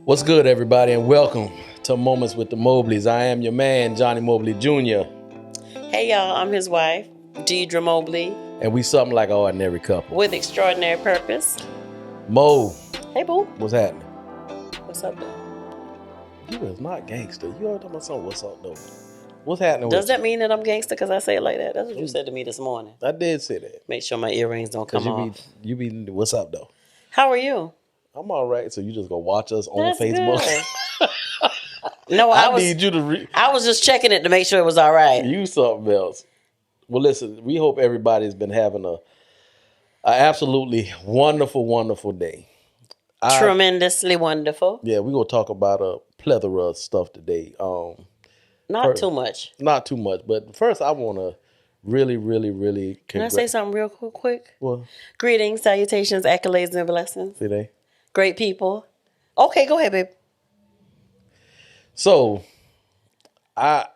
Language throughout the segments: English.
What's good, everybody, and welcome to Moments with the Mobleys. I am your man, Johnnie Mobley Jr. Hey, y'all, I'm his wife, Deirdra Mobley. And we something like an ordinary couple. With extraordinary purpose. Mo. Hey, boo. What's happening? What's up, though? You is not gangster. You already talking about something. What's up, though? What's happening Does with that mean that I'm gangster because I say it like that? That's what you said to me this morning. I did say that. Make sure my earrings don't come off. You be, what's up, though? How are you? I'm all right. So you just go watch us on That's Facebook? Good. No, I need you to I was just checking it to make sure it was all right. You something else. Well, listen, we hope everybody's been having a absolutely wonderful, wonderful day. Tremendously wonderful. Yeah, we're going to talk about a plethora of stuff today. Not too much. Not too much. But first, I want to really... Can I say something real quick? Well, Greetings, salutations, accolades, and blessings. See they? Great people. Okay, go ahead, babe. So, I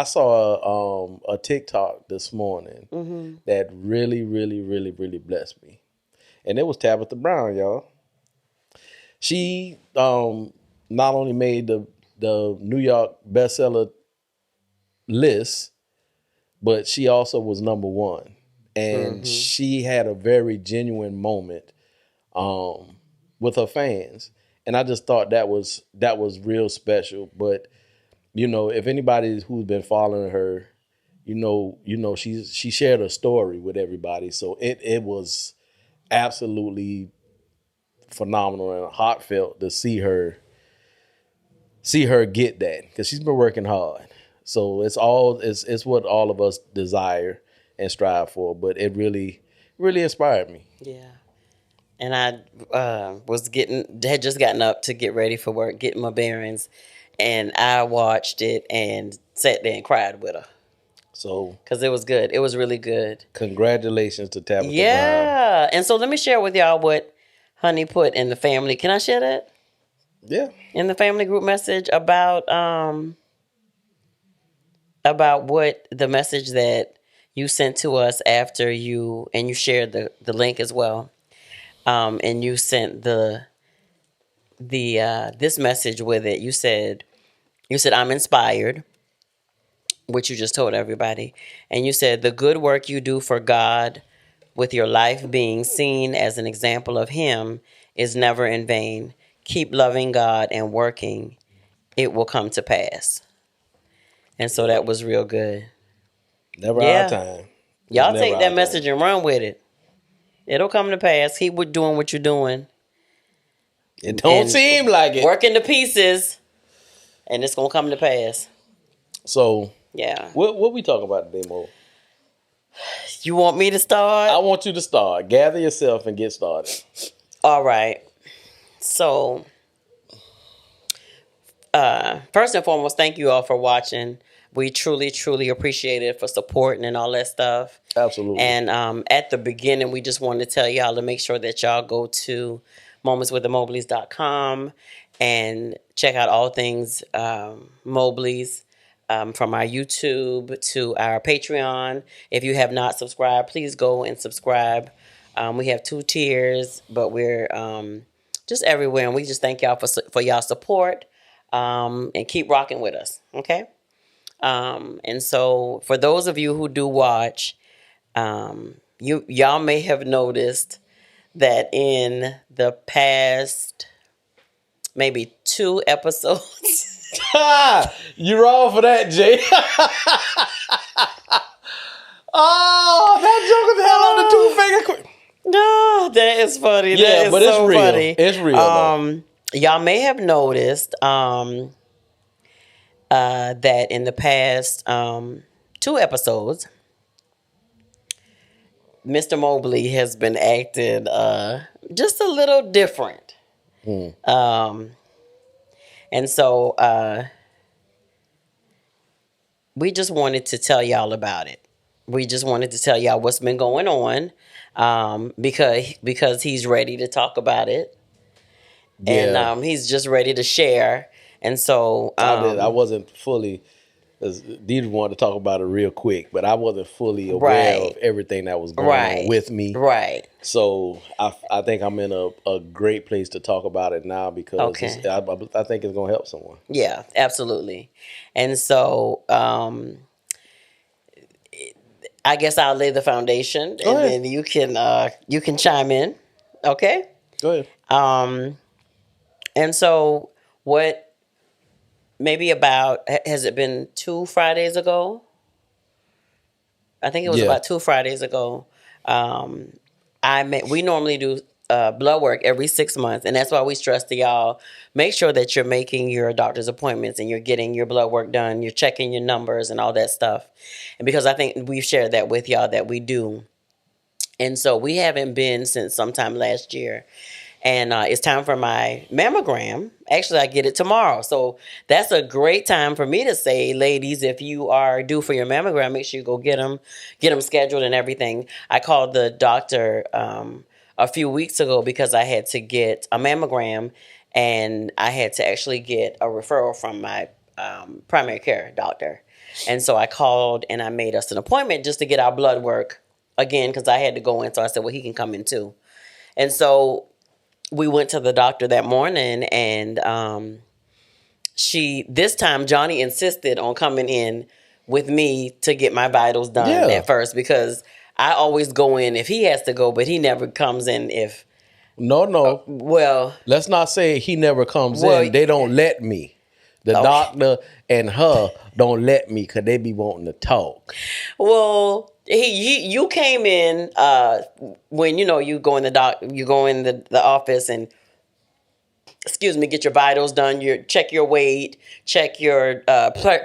saw a TikTok this morning that really blessed me. And it was Tabitha Brown, y'all. She not only made the New York bestseller list, but she also was number one. And she had a very genuine moment with her fans. And I just thought that was real special. But, you know, if anybody who's been following her, you know, she shared a story with everybody. So it was absolutely phenomenal and heartfelt to see her get that, because she's been working hard. So it's what all of us desire and strive for. But it really inspired me. Yeah. And I had just gotten up to get ready for work, getting my bearings, and I watched it and sat there and cried with her. So, because it was good. It was really good. Congratulations to Tabitha Brown. Yeah. And so let me share with y'all what Honey put in the family. Can I share that? Yeah. In the family group message about what the message that you sent to us after you shared the link as well. And you sent the this message with it. You said I'm inspired, which you just told everybody. And you said the good work you do for God, with your life being seen as an example of Him, is never in vain. Keep loving God and working. It will come to pass. And so that was real good. Never our time. Y'all take that message and run with it. It'll come to pass. Keep doing what you're doing. It don't seem like it. Working the pieces, and it's gonna come to pass. So yeah, what we talking about today, Mo? You want me to start? I want you to start. Gather yourself and get started. All right. So, first and foremost, thank you all for watching. We truly appreciate it, for supporting and all that stuff. Absolutely. And at the beginning, we just wanted to tell y'all to make sure that y'all go to momentswiththemobleys.com and check out all things Mobleys, from our YouTube to our Patreon. If you have not subscribed, please go and subscribe. We have 2 tiers, but we're just everywhere. And we just thank y'all for y'all support, and keep rocking with us, okay? And so for those of you who do watch, y'all may have noticed that in the past maybe 2 episodes. You're wrong for that, Jay. Oh, that joke is hell on the 2-finger. No, that is funny. Yeah, that but is it's so real. Funny. It's real. Y'all may have noticed that in the past 2 episodes, Mr. Mobley has been acting just a little different. And so we just wanted to tell y'all about it. We just wanted to tell y'all what's been going on, because he's ready to talk about it. Yeah. And he's just ready to share. And so I wasn't fully Deirdra wanted to talk about it real quick, but I wasn't fully aware of Right. everything that was going on Right. with me. Right. So I think I'm in a great place to talk about it now because Okay. I think it's going to help someone. Yeah, absolutely. And so I guess I'll lay the foundation Go and ahead. then you can chime in. Okay? Go ahead. And so what maybe about has it been 2 Fridays ago? I think it was Yeah. about 2 Fridays ago. We normally do blood work every 6 months, and that's why we stress to y'all make sure that you're making your doctor's appointments and you're getting your blood work done. You're checking your numbers and all that stuff, and because I think we've shared that with y'all that we do, and so we haven't been since sometime last year. And it's time for my mammogram. Actually, I get it tomorrow. So that's a great time for me to say, ladies, if you are due for your mammogram, make sure you go get them scheduled and everything. I called the doctor a few weeks ago because I had to get a mammogram and I had to actually get a referral from my primary care doctor. And so I called and I made us an appointment just to get our blood work again because I had to go in. So I said, well, he can come in too. And so we went to the doctor that morning and this time Johnnie insisted on coming in with me to get my vitals done Yeah. at first because I always go in if he has to go, but he never comes in if No. well Let's not say he never comes well in. They don't let me. The okay. doctor and her don't let me because they be wanting to talk. Well, you came in when you go in the office and excuse me, get your vitals done, check your weight, check your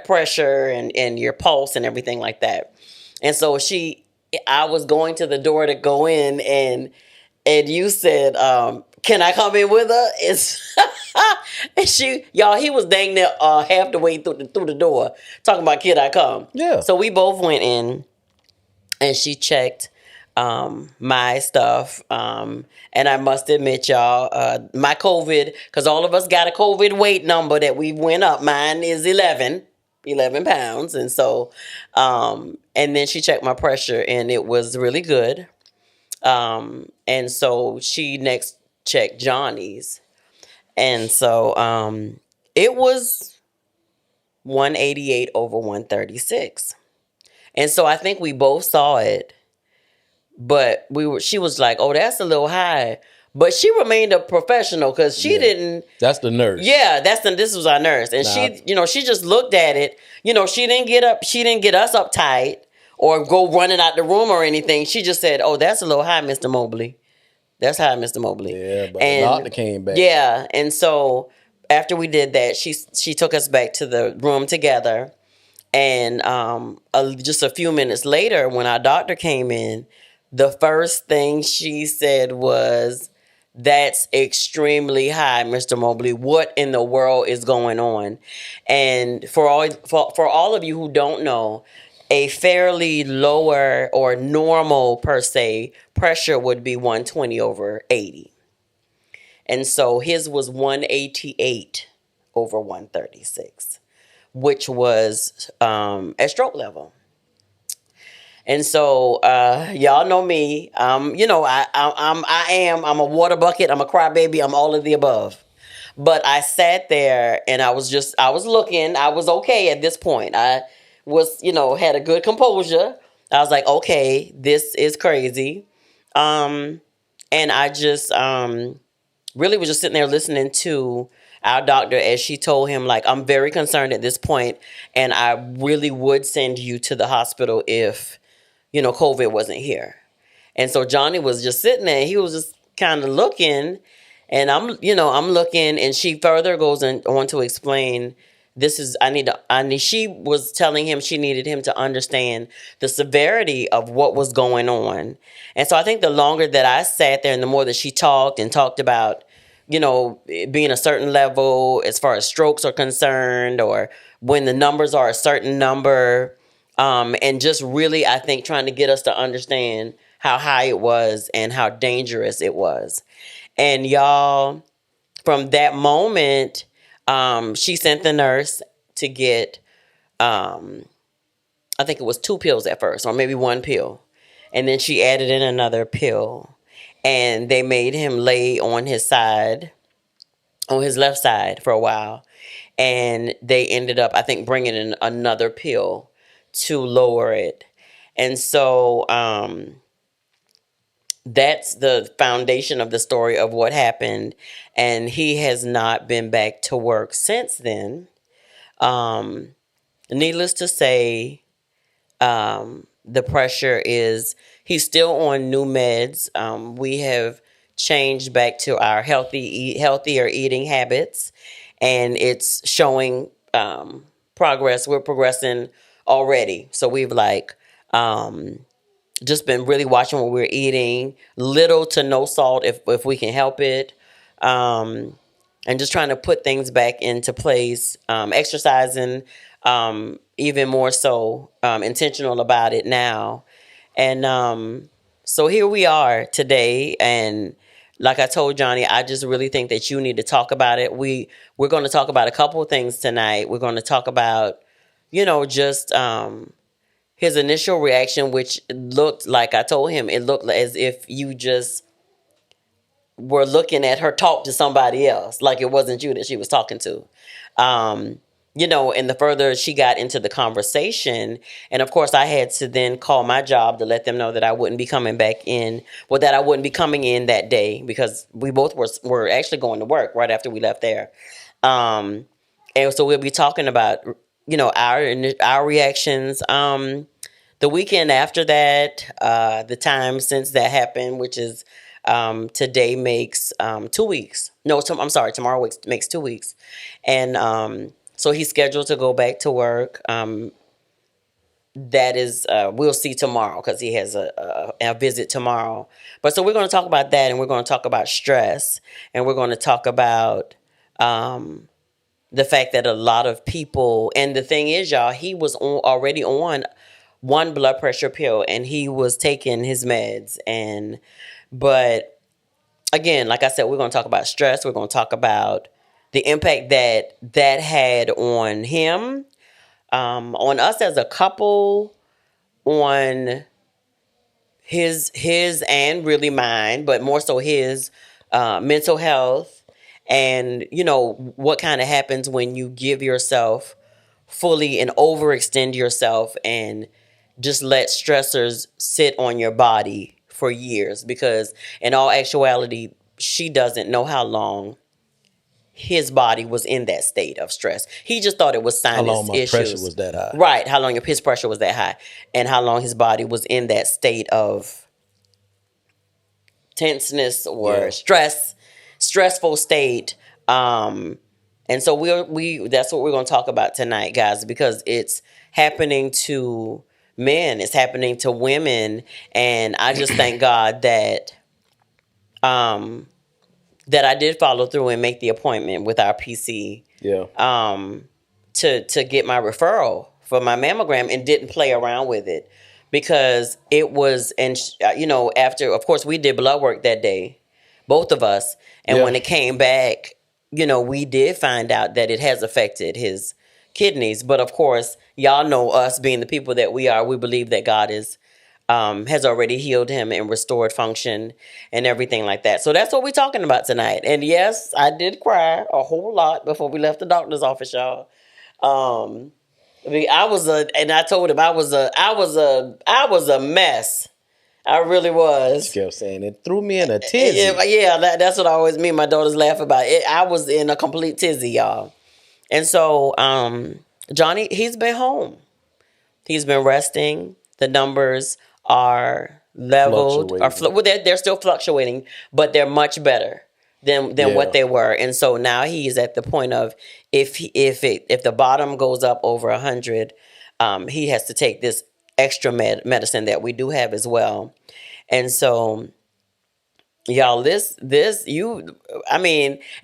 pressure and your pulse and everything like that. And so I was going to the door to go in and you said, can I come in with her? And y'all, he was dang near half the way through the door talking about can I come? Yeah. So we both went in and she checked my stuff. And I must admit, y'all, my COVID, because all of us got a COVID weight number that we went up. Mine is 11 pounds. And so, and then she checked my pressure and it was really good. And so she next checked Johnny's. And so it was 188 over 136. And so I think we both saw it. But she was like, "Oh, that's a little high," but she remained a professional because she didn't. That's the nurse. Yeah, this was our nurse, and she just looked at it. She didn't get up. She didn't get us uptight or go running out the room or anything. She just said, "Oh, that's a little high, Mr. Mobley. That's high, Mr. Mobley." Yeah, but the doctor came back. Yeah, and so after we did that, she took us back to the room together, and just a few minutes later, when our doctor came in. The first thing she said was, "That's extremely high, Mr. Mobley. What in the world is going on?" And for all of you who don't know, a fairly lower or normal per se pressure would be 120 over 80. And so his was 188 over 136, which was at stroke level. And so, y'all know me. I'm a water bucket. I'm a crybaby. I'm all of the above. But I sat there and I was looking. I was okay at this point. I was, had a good composure. I was like, okay, this is crazy. And I just really was just sitting there listening to our doctor as she told him, like, I'm very concerned at this point, and I really would send you to the hospital if COVID wasn't here. And so Johnnie was just sitting there. He was just kind of looking, and I'm looking, and she further goes on to explain, she was telling him she needed him to understand the severity of what was going on. And so I think the longer that I sat there and the more that she talked about, being a certain level as far as strokes are concerned, or when the numbers are a certain number, and just really, I think, trying to get us to understand how high it was and how dangerous it was. And y'all, from that moment, she sent the nurse to get I think it was 2 pills at first, or maybe 1 pill. And then she added in another pill. And they made him lay on his side, on his left side for a while. And they ended up, I think, bringing in another pill to lower it. And so that's the foundation of the story of what happened. And he has not been back to work since then. Needless to say, the pressure is, he's still on new meds. We have changed back to our healthier eating habits, and it's showing progress. We're progressing already. So we've just been really watching what we're eating, little to no salt if we can help it. And just trying to put things back into place, exercising, even more so, intentional about it now. And so here we are today. And like I told Johnnie, I just really think that you need to talk about it. We're going to talk about a couple of things tonight. We're going to talk about, just his initial reaction, which looked like, I told him, it looked as if you just were looking at her talk to somebody else, like it wasn't you that she was talking to. And the further she got into the conversation, and of course I had to then call my job to let them know that I wouldn't be coming back in, that I wouldn't be coming in that day, because we both were actually going to work right after we left there. And so we'll be talking about, our reactions. The weekend after that, the time since that happened, which is today, makes 2 weeks. No, I'm sorry, tomorrow makes 2 weeks. And so he's scheduled to go back to work. That is, we'll see tomorrow, because he has a visit tomorrow. But so we're going to talk about that, and we're going to talk about stress, and we're going to talk about the fact that a lot of people, and the thing is, y'all, he was already on 1 blood pressure pill, and he was taking his meds. But again, like I said, we're going to talk about stress. We're going to talk about the impact that had on him, on us as a couple, on his and really mine, but more so his mental health, and what kind of happens when you give yourself fully and overextend yourself and just let stressors sit on your body for years. Because in all actuality, she doesn't know how long his body was in that state of stress. He just thought it was sinus issues. How long my pressure was that high. Right, how long his pressure was that high, and how long his body was in that state of tenseness or stressful state. And so we that's what we're going to talk about tonight, guys, because it's happening to men, it's happening to women, and I just thank God that that I did follow through and make the appointment with our PC. Yeah. To get my referral for my mammogram, and didn't play around with it, because it was, and after, of course, we did blood work that day, both of us, and when it came back, we did find out that it has affected his kidneys. But of course, y'all know us being the people that we are, we believe that God has already healed him and restored function and everything like that. So that's what we're talking about tonight. And yes, I did cry a whole lot before we left the doctor's office, y'all. And I told him I was a mess. I really was. She kept saying it threw me in a tizzy. Yeah, that's what I always, me and my daughters laugh about it. I was in a complete tizzy, y'all. And so, Johnnie, he's been home. He's been resting. The numbers are leveled. They're still fluctuating, but they're much better than what they were. And so now he's at the point of, if the bottom goes up over 100, he has to take this extra medicine that we do have as well. And so, y'all, and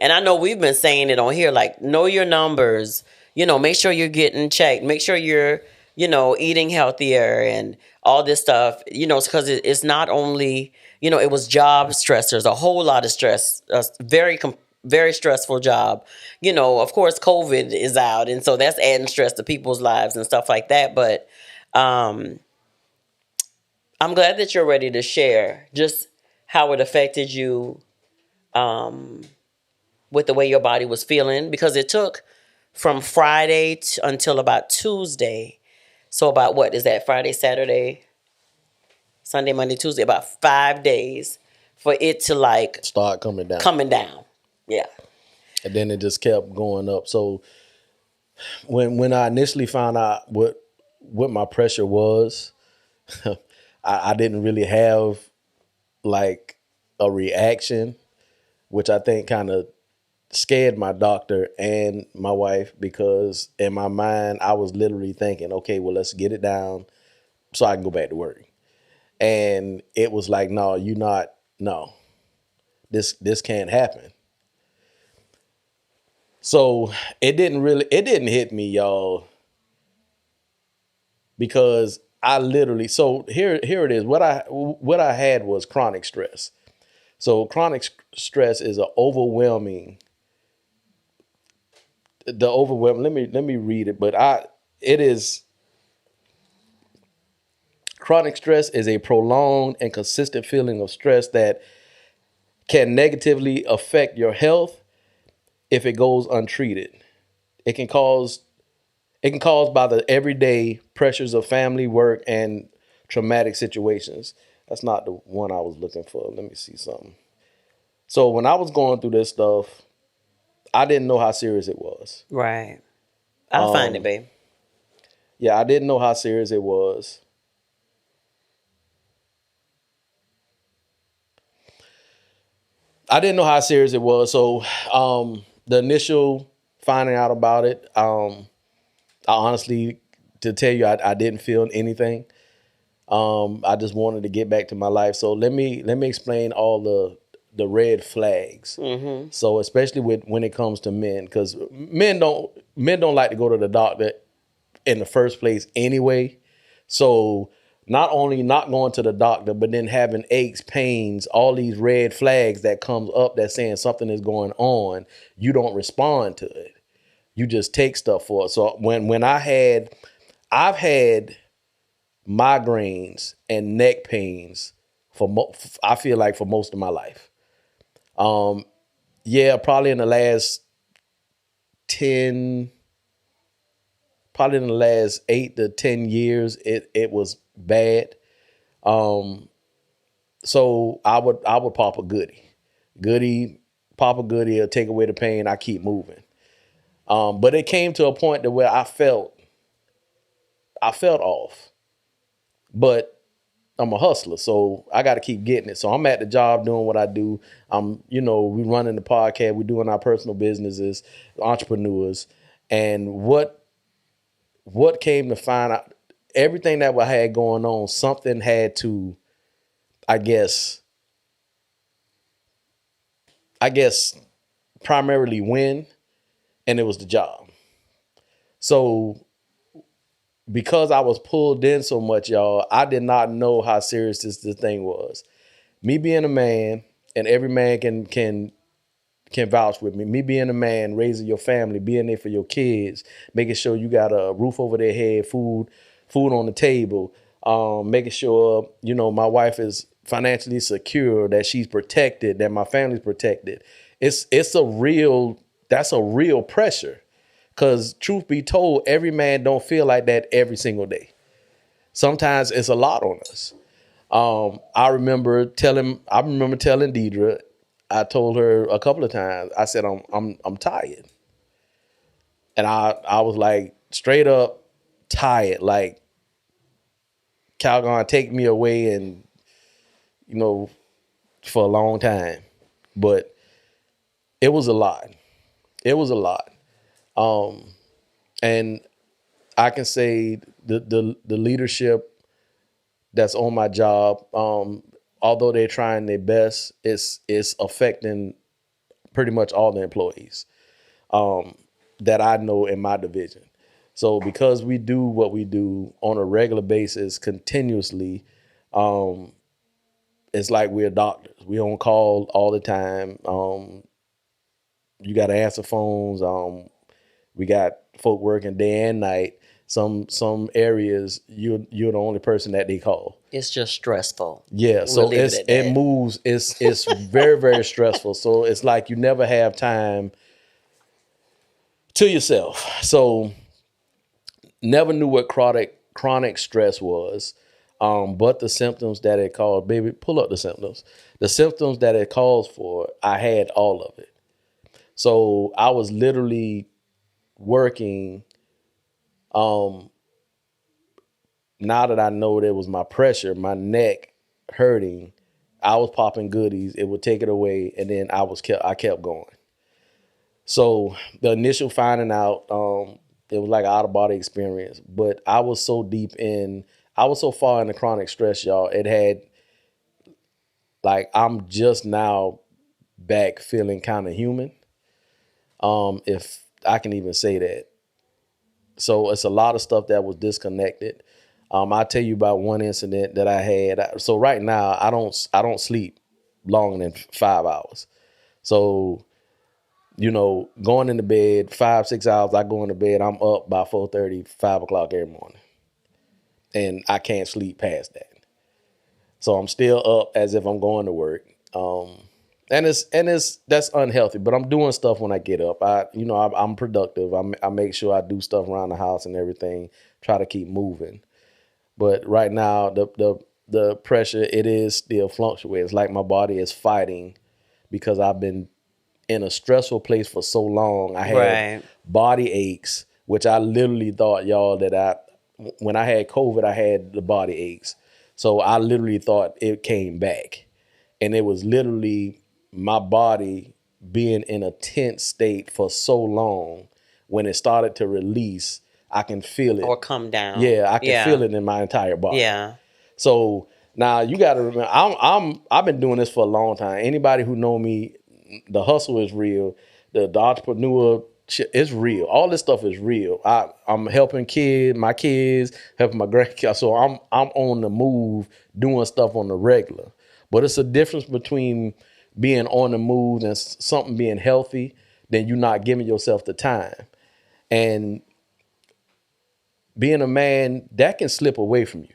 I know we've been saying it on here, like, know your numbers, make sure you're getting checked, make sure you're, eating healthier and all this stuff, because it's not only, it was job stressors, a whole lot of stress, very very stressful job. You know, of course, COVID is out, and so that's adding stress to people's lives and stuff like that. But um, I'm glad that you're ready to share just how it affected you with the way your body was feeling, because it took from Friday until about Tuesday. So about what is that? Friday, Saturday, Sunday, Monday, Tuesday, about 5 days for it to like Start coming down. coming down. Yeah. And then it just kept going up. So when I initially found out what my pressure was, I didn't really have like a reaction, which I think kind of scared my doctor and my wife, because in my mind I was literally thinking, okay, well, let's get it down so I can go back to work. And it was like, no, no, this can't happen. So it didn't hit me, y'all, because I literally, so here it is. What I had was chronic stress. So chronic stress is an overwhelming. The overwhelming. Let me read it. But it is, chronic stress is a prolonged and consistent feeling of stress that can negatively affect your health if it goes untreated. It can cause by the everyday pressures of family, work, and traumatic situations. That's not the one I was looking for. Let me see something. So when I was going through this stuff, I didn't know how serious it was. Right. I'll find it, babe. Yeah, I didn't know how serious it was. I didn't know how serious it was. So the initial finding out about it, I honestly, to tell you, I didn't feel anything. I just wanted to get back to my life. So let me explain all the red flags. Mm-hmm. So especially when it comes to men, because men don't like to go to the doctor in the first place anyway. So not only not going to the doctor, but then having aches, pains, all these red flags that comes up that's saying something is going on, you don't respond to it. You just take stuff for it. So when I've had migraines and neck pains I feel like for most of my life. Yeah, probably in the last 10, probably in the last 8 to 10 years, it was bad. So I would pop a pop a goodie, or take away the pain. I keep moving. But it came to a point to where I felt off, but I'm a hustler, so I got to keep getting it. So I'm at the job doing what I do. We running the podcast, we're doing our personal businesses, entrepreneurs, and what came to find out, everything that I had going on, something had to, I guess, primarily win, and it was the job. So because I was pulled in so much, y'all, I did not know how serious this thing was. Me being a man, and every man can vouch with me. Me being a man, raising your family, being there for your kids, making sure you got a roof over their head, food on the table, making sure my wife is financially secure, that she's protected, that my family's protected. That's a real pressure. Because truth be told, every man don't feel like that every single day. Sometimes it's a lot on us. I remember telling Deirdra, I told her a couple of times, I said, I'm tired. And I was like, straight up tired. Like, Calgon take me away, and, for a long time. But it was a lot. It was a lot. And I can say the leadership that's on my job, although they're trying their best, it's affecting pretty much all the employees that I know in my division. So because we do what we do on a regular basis, continuously, it's like we're doctors. We on call all the time. You got to answer phones. We got folk working day and night. Some areas you're the only person that they call. It's just stressful. Yeah, so it moves. It's very, very stressful. So it's like you never have time to yourself. So never knew what chronic stress was. But the symptoms that it caused, baby, pull up the symptoms. The symptoms that it caused for, I had all of it. So I was literally working. Now that I know that it was my pressure, my neck hurting, I was popping goodies. It would take it away, and then I kept going. So the initial finding out, it was like an out of body experience. But I was so far in the chronic stress, y'all. It had, like, I'm just now back feeling kind of human. If I can even say that. So it's a lot of stuff that was disconnected. I'll tell you about one incident that I had. So right now I don't sleep longer than 5 hours. So, going into bed 5-6 hours, I go into bed, I'm up by 4:30, 5 o'clock every morning. And I can't sleep past that. So I'm still up as if I'm going to work. And that's unhealthy, but I'm doing stuff when I get up. I'm productive. I make sure I do stuff around the house and everything, try to keep moving. But right now, the pressure, it is still fluctuating. It's like my body is fighting because I've been in a stressful place for so long. I had body aches, which I literally thought, y'all, that when I had COVID, I had the body aches. So I literally thought it came back. And it was literally my body being in a tense state for so long. When it started to release, I can feel it. Or come down. Yeah, I can feel it in my entire body. Yeah. So now you got to remember, I've been doing this for a long time. Anybody who know me, the hustle is real. The entrepreneur is real. All this stuff is real. I'm helping my kids, helping my grandkids. So I'm on the move doing stuff on the regular. But it's a difference between being on the move and something being healthy than you not giving yourself the time. And being a man, that can slip away from you.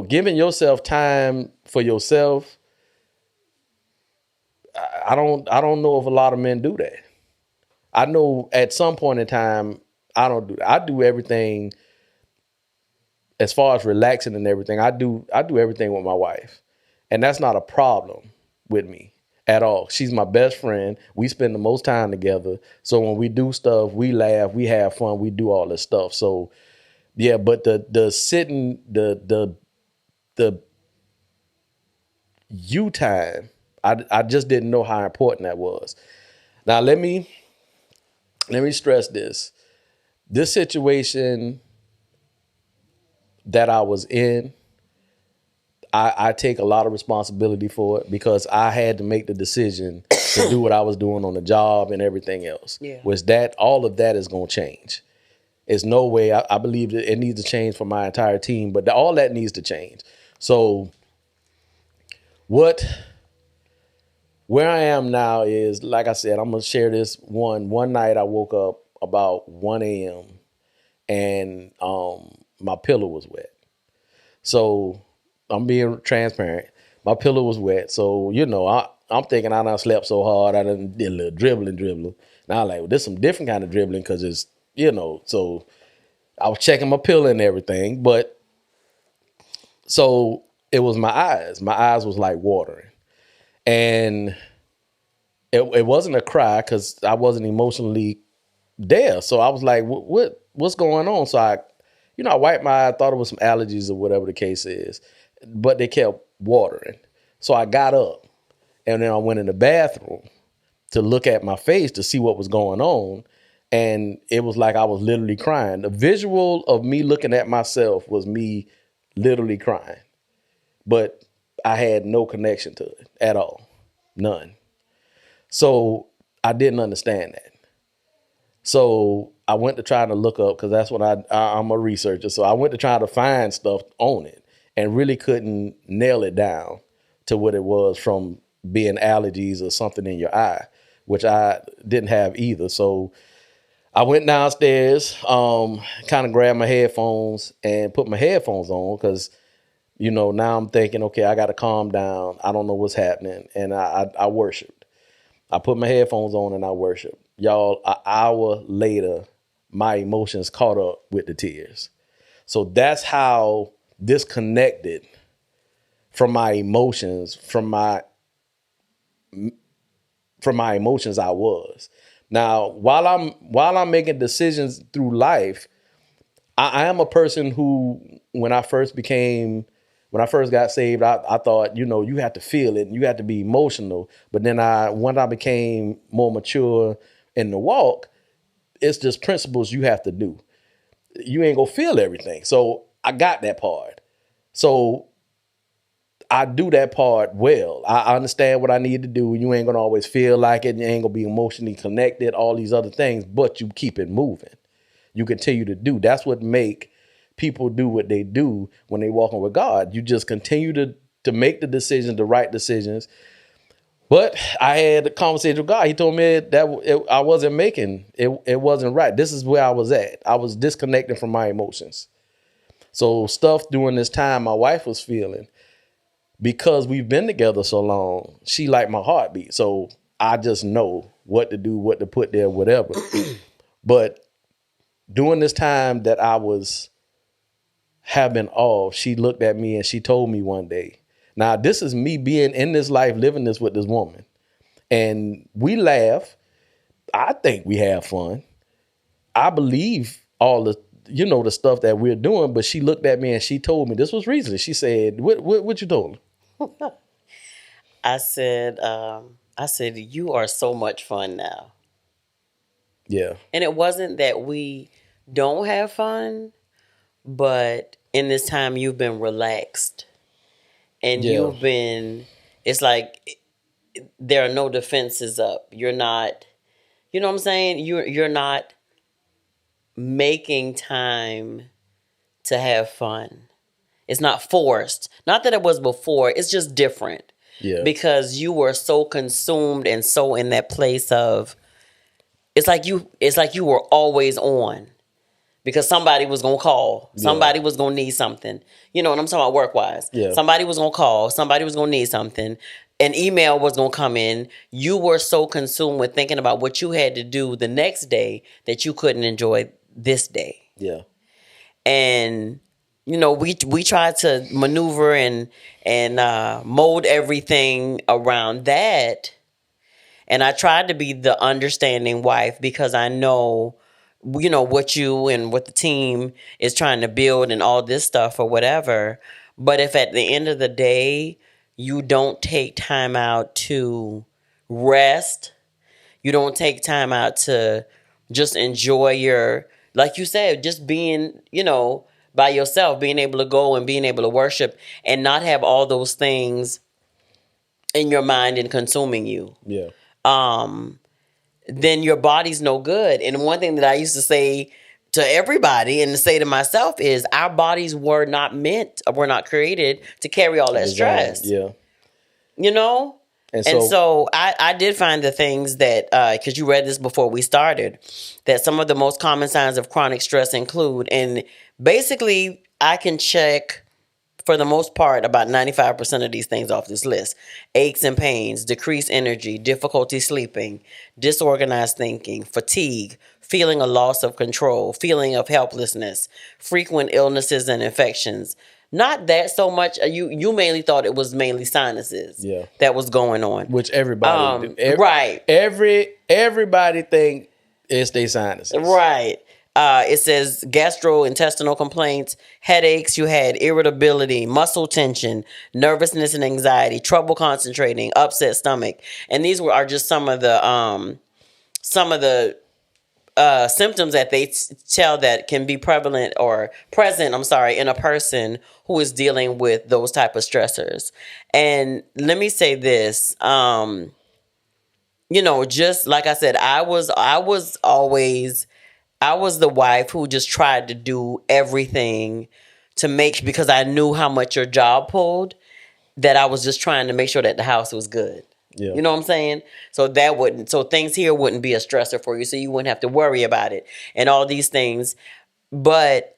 Giving yourself time for yourself, I don't know if a lot of men do that. I know at some point in time, I don't do that. I do everything as far as relaxing and everything. I do everything with my wife. And that's not a problem with me at all. She's my best friend. We spend the most time together. So when we do stuff, we laugh, we have fun, we do all this stuff. So yeah, but the sitting, the you time, I just didn't know how important that was. Now let me stress this. This situation that I was in, I take a lot of responsibility for it because I had to make the decision to do what I was doing on the job and everything else. Yeah. All of that is going to change. There's no way. I believe that it needs to change for my entire team, but all that needs to change. So where I am now is, like I said, I'm going to share this one night I woke up about 1 a.m. and my pillow was wet. So I'm being transparent. My pillow was wet. So, I'm thinking I done slept so hard. I done did a little dribbling. Now I'm like, well, there's some different kind of dribbling because it's, so I was checking my pillow and everything. But so it was my eyes. My eyes was like watering. And it wasn't a cry because I wasn't emotionally there. So I was like, what's going on? So I wiped my eye, thought it was some allergies or whatever the case is, but they kept watering. So I got up and then I went in the bathroom to look at my face to see what was going on. And it was like I was literally crying. The visual of me looking at myself was me literally crying, but I had no connection to it at all. None. So I didn't understand that. So I went to try to look up, because that's what I'm a researcher. So I went to try to find stuff on it and really couldn't nail it down to what it was from being allergies or something in your eye. which I didn't have either. So I went downstairs, kind of grabbed my headphones and put my headphones on because, now I'm thinking, okay, I got to calm down. I don't know what's happening. And I worshiped. I put my headphones on and I worshiped. Y'all, an hour later, my emotions caught up with the tears. So that's how disconnected from my emotions, from my emotions I was. Now, while I'm making decisions through life, I am a person who, when I first got saved, I thought, you have to feel it and you have to be emotional. But then when I became more mature in the walk, it's just principles you have to do. You ain't gonna feel everything. So I got that part. So I do that part well. I understand what I need to do. You ain't gonna always feel like it. You ain't gonna be emotionally connected, all these other things, but you keep it moving. You continue to do. That's what make people do what they do when they walking with God. You just continue to make the decisions, the right decisions. But I had a conversation with God. He told me that I wasn't making it. It wasn't right. This is where I was at. I was disconnected from my emotions. So stuff during this time my wife was feeling, because we've been together so long, she liked my heartbeat. So I just know what to do, what to put there, whatever. But during this time that I was having off, she looked at me and she told me one day, now this is me being in this life, living this with this woman. And we laugh. I think we have fun. I believe all the stuff that we're doing, but she looked at me and she told me, this was recently. She said, what you told her? I said, you are so much fun now. Yeah. And it wasn't that we don't have fun, but in this time you've been relaxed. And you've been, it's like there are no defenses up. You're not, you know what I'm saying? You're not making time to have fun. It's not forced. Not that it was before. It's just different. Yeah. Because you were so consumed and so in that place of, it's like you were always on. Because somebody was going to call. Somebody was going to need something. You know what I'm talking about work-wise. Yeah. Somebody was going to call. Somebody was going to need something. An email was going to come in. You were so consumed with thinking about what you had to do the next day that you couldn't enjoy this day. Yeah. And, we tried to maneuver and mold everything around that. And I tried to be the understanding wife because I know what you and what the team is trying to build and all this stuff or whatever. But if at the end of the day, you don't take time out to rest, you don't take time out to just enjoy like you said, just being, by yourself, being able to go and being able to worship and not have all those things in your mind and consuming you. Yeah. Then your body's no good. And one thing that I used to say to everybody and to say to myself is our bodies were not created to carry all that stress. Yeah. And so I did find the things that, because you read this before we started, that some of the most common signs of chronic stress include, and basically I can check for the most part, about 95% of these things off this list. Aches and pains, decreased energy, difficulty sleeping, disorganized thinking, fatigue, feeling a loss of control, feeling of helplessness, frequent illnesses and infections. Not that so much. You mainly thought it was mainly sinuses that was going on. Which everybody, right. Everybody think it's their sinuses. Right. It says gastrointestinal complaints, headaches, you had irritability, muscle tension, nervousness and anxiety, trouble concentrating, upset stomach. And these are just some of the symptoms that they tell that can be present, in a person who is dealing with those type of stressors. And let me say this, just like I said, I was the wife who just tried to do everything because I knew how much your job pulled, that I was just trying to make sure that the house was good. Yeah. You know what I'm saying? So things here wouldn't be a stressor for you. So you wouldn't have to worry about it and all these things. But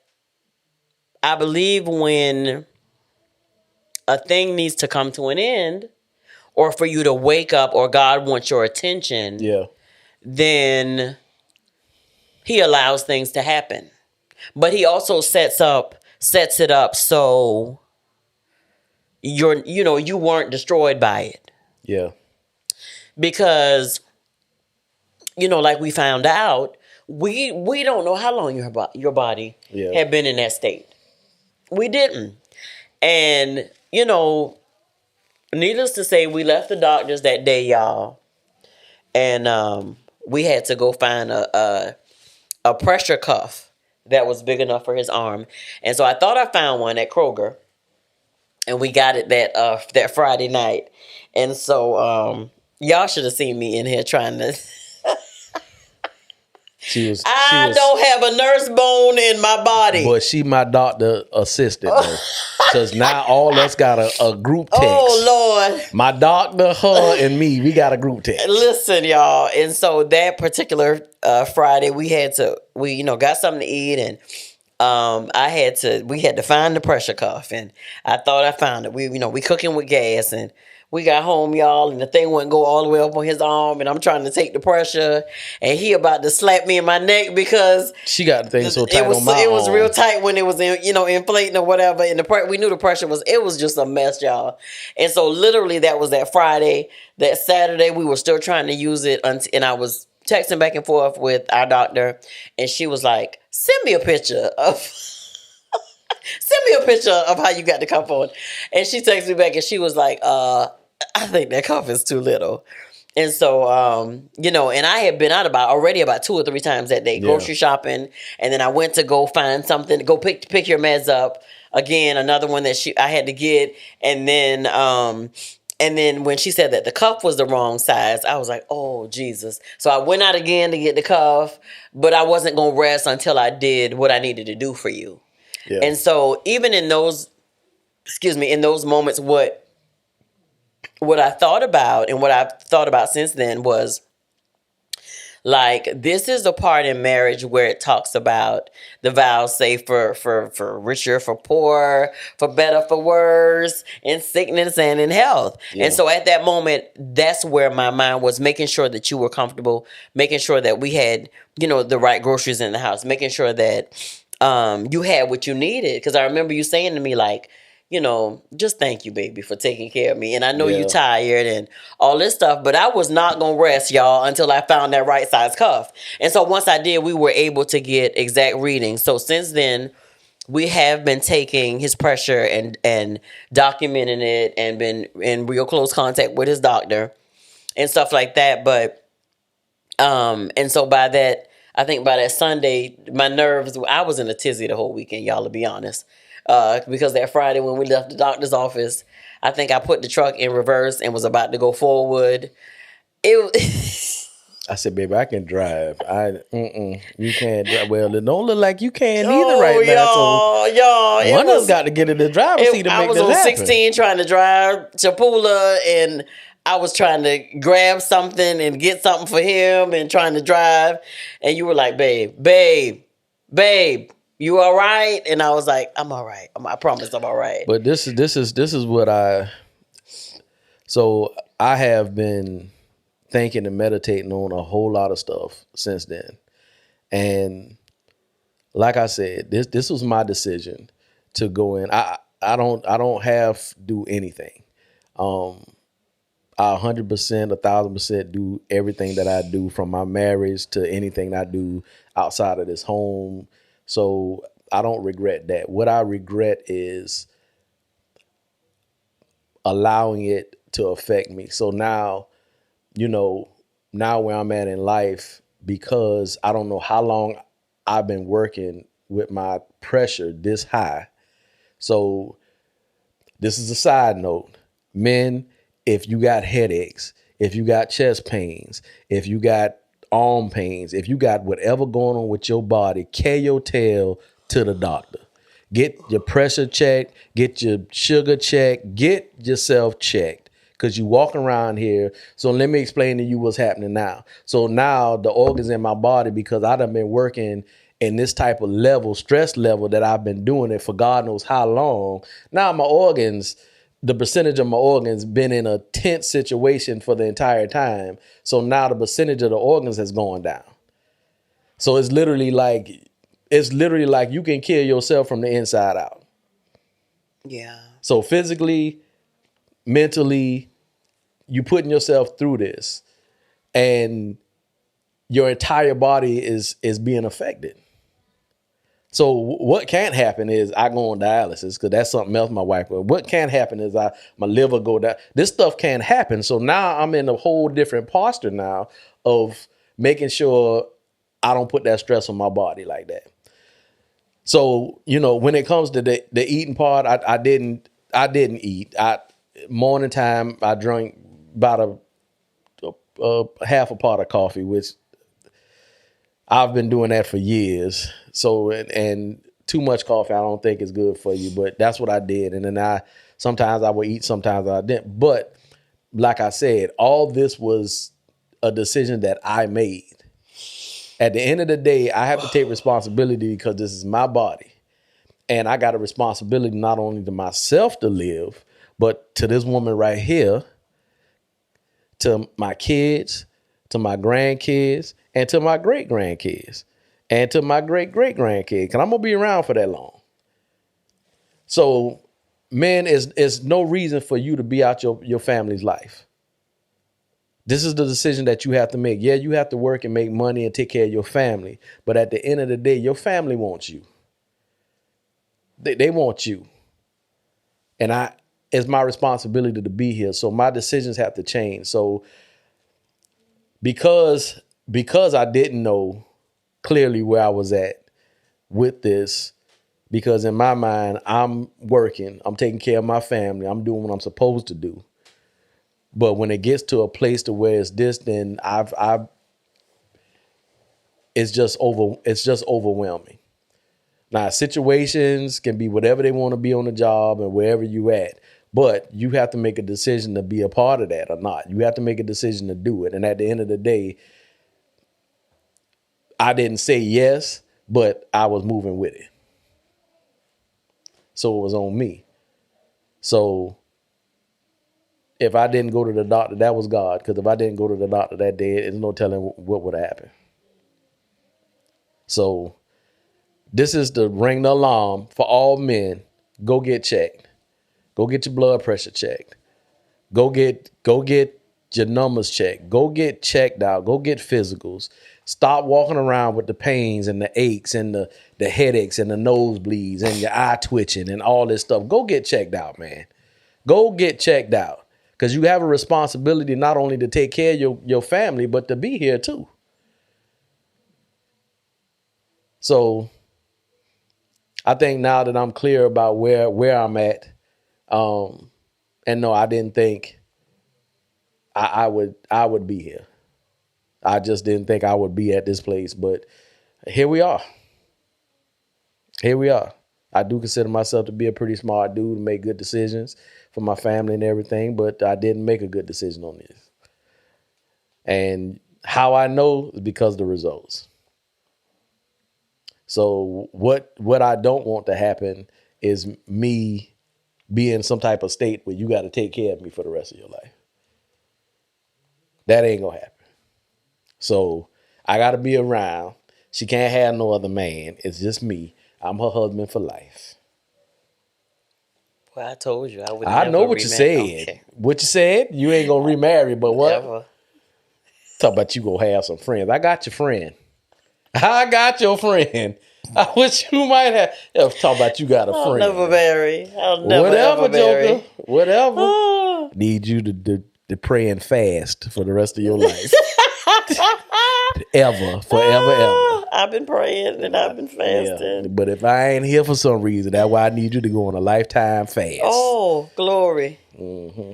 I believe when a thing needs to come to an end, or for you to wake up, or God wants your attention, Yeah. then he allows things to happen. But he also sets it up so you weren't destroyed by it. Yeah. Because, like we found out, we don't know how long your body Yeah. had been in that state. We didn't. And, needless to say, we left the doctors that day, y'all. And we had to go find a pressure cuff that was big enough for his arm. And so I thought I found one at Kroger. And we got it that Friday night. And so y'all should have seen me in here trying to... I don't have a nurse bone in my body. But she my doctor assistant though. Because now all us got a group text. Oh, Lord. My doctor, her, and me, we got a group text. Listen, y'all. And so that particular Friday, we got something to eat, and we had to find the pressure cuff, and I thought I found it. We cooking with gas, and we got home, y'all, and the thing wouldn't go all the way up on his arm, and I'm trying to take the pressure, and he about to slap me in my neck because she got the thing so tight on my arm. It was real tight when it was inflating or whatever, and we knew the pressure was just a mess, y'all. And so literally that was that Friday. That Saturday we were still trying to use it, and I was texting back and forth with our doctor, and she was like, send me a picture of how you got the cuff on. And she texted me back, and she was like, I think that cuff is too little. And so, and I had been out already about 2 or 3 times that day, grocery shopping. And then I went to go find something to go pick your meds up. Again, another one that I had to get. And then when she said that the cuff was the wrong size, I was like, oh, Jesus. So I went out again to get the cuff, but I wasn't going to rest until I did what I needed to do for you. Yeah. And so even in those moments, what I thought about, and what I've thought about since then, was like, this is the part in marriage where it talks about the vows, say for richer, for poor, for better, for worse, in sickness and in health. Yeah. And so at that moment, that's where my mind was, making sure that you were comfortable, making sure that we had, the right groceries in the house, making sure that you had what you needed. Because I remember you saying to me, like, just thank you, baby, for taking care of me. And I know you're tired and all this stuff, but I was not going to rest, y'all, until I found that right size cuff. And so once I did, we were able to get exact readings. So since then, we have been taking his pressure and documenting it, and been in real close contact with his doctor and stuff like that. But, and so I think by that Sunday, my nerves, I was in a tizzy the whole weekend, y'all, to be honest. Because that Friday when we left the doctor's office, I think I put the truck in reverse and was about to go forward. I said, baby, I can drive. You can't drive. Well, it don't look like you can either right now. Y'all, one of us got to get in the driver's seat to make this happen. I was on 16 trying to drive Chapula, and I was trying to grab something and get something for him and trying to drive. And you were like, babe, you all right? And I was like, I'm all right. I promise I'm all right. But this is what so I have been thinking and meditating on a whole lot of stuff since then. And like I said, this was my decision to go in. I don't have to do anything. I 100%, 1,000% do everything that I do, from my marriage to anything I do outside of this home. So I don't regret that. What I regret is allowing it to affect me. So now, now where I'm at in life, because I don't know how long I've been working with my pressure this high. So this is a side note. Men, if you got headaches, if you got chest pains, if you got arm pains, if you got whatever going on with your body, carry your tail to the doctor. Get your pressure checked, get your sugar checked, get yourself checked. because you walking around here. So let me explain to you what's happening now. So now the organs in my body, because I done been working in this type of level, stress level that I've been doing it for God knows how long. Now my organs, the percentage of my organs been in a tense situation for the entire time. So now the percentage of the organs has gone down. So it's literally like you can kill yourself from the inside out. Yeah. So physically, mentally, you putting yourself through this, and your entire body is being affected. So what can't happen is I go on dialysis, because that's something else my wife would. What can't happen is my liver go down. This stuff can't happen. So now I'm in a whole different posture now of making sure I don't put that stress on my body like that. So, when it comes to the eating part, I didn't eat. Morning time, I drank about a half a pot of coffee, which I've been doing that for years. So, and too much coffee, I don't think is good for you, but that's what I did. And then sometimes I would eat, sometimes I didn't. But like I said, all this was a decision that I made. At the end of the day, I have to take responsibility, because this is my body. And I got a responsibility not only to myself to live, but to this woman right here, to my kids, to my grandkids, and to my great-grandkids, and to my great-great-grandkids, because I'm going to be around for that long. So, man, is no reason for you to be out your family's life. This is the decision that you have to make. Yeah, you have to work and make money and take care of your family. But at the end of the day, your family wants you. They want you. And it's my responsibility to be here. So my decisions have to change. So because I didn't know clearly where I was at with this, because in my mind, I'm working, I'm taking care of my family, I'm doing what I'm supposed to do. But when it gets to a place to where it's this, then it's just overwhelming. Now, situations can be whatever they want to be on the job and wherever you at, but you have to make a decision to be a part of that or not. You have to make a decision to do it. And at the end of the day, I didn't say yes, but I was moving with it. So it was on me. So if I didn't go to the doctor, that was God. Because if I didn't go to the doctor that day, there's no telling what would happen. So this is to ring the alarm for all men. Go get checked. Go get your blood pressure checked. Go get your numbers checked. Go get checked out. Go get physicals. Stop walking around with the pains and the aches and the headaches and the nosebleeds and your eye twitching and all this stuff. Go get checked out, man. Go get checked out. Because you have a responsibility not only to take care of your family, but to be here too. So I think now that I'm clear about where I'm at, and no, I didn't think I would be here. I just didn't think I would be at this place, but here we are. Here we are. I do consider myself to be a pretty smart dude, to make good decisions for my family and everything, but I didn't make a good decision on this. And how I know is because of the results. So what I don't want to happen is me be in some type of state where you got to take care of me for the rest of your life. That ain't gonna happen. So I got to be around. She can't have no other man. It's just me. I'm her husband for life. Well, I told you I would. I know what you said. Okay. What you said? You ain't gonna remarry, but what? Never. Talk about you gonna have some friends. I got your friend. I got your friend. I wish you might have. Talk about you got a friend. I'll never marry. I'll never whatever, marry. Joker. Whatever. Need you to pray and fast for the rest of your life. Forever. I've been praying and I've been fasting. Yeah. But if I ain't here for some reason, that's why I need you to go on a lifetime fast. Oh, glory. Mm-hmm.